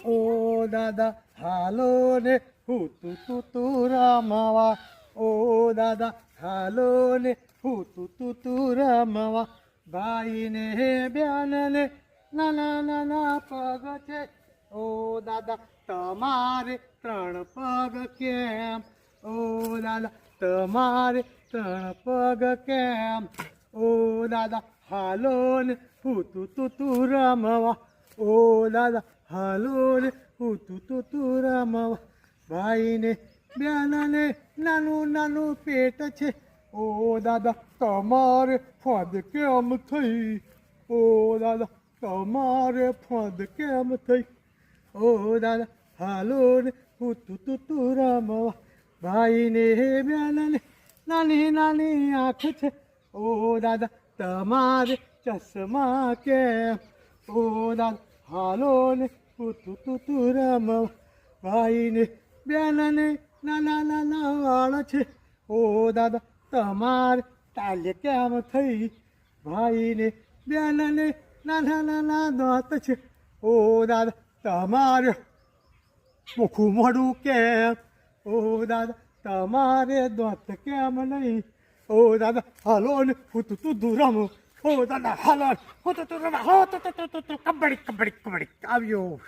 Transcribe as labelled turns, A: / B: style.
A: ઓ દાદા હાલો ને હું તું રમવા. ઓ દાદા હાલો ને હું તું રમવા. ભાઈને બેનને નાના નાના પગ છે. ઓ દાદા તમારે 3 પગ કેમ? ઓ દાદા તમારે 3 પગ કેમ? ઓ દાદા હાલો ને હું તું રમવા. ઓ દાદા હાલો ને હું તું રમવા. ભાઈને બેનને નાનું નાનું પેટ છે. ઓ દાદા તમારે ફદ કેમ થઈ? ઓ દાદા તમારે ફદ કેમ થઈ? ઓ દાદા હાલો ને હું તું રમવા. ભાઈને બેનને નાની નાની આંખ છે. ઓ દાદા તમારે ચશ્મા કેમ? ઓ દાદા હાલો ને હું તું રમવા. ભાઈને બેનને નાના નાના વાળ છે. ઓ દાદા તમારે ટાલ કેમ થઈ? ભાઈને બેનને નાના નાના દાંત છે. ઓ દાદા તમારે મુખું મોઢું કેમ? ઓ દાદા તમારે દાંત કેમ નહીં? ઓ દાદા હાલો ને હું તું રમું. ઓ દાદા હાલો હું તું રમવા. હો કબડ્ડી કબડ્ડી કબડ્ડી આવ્યો.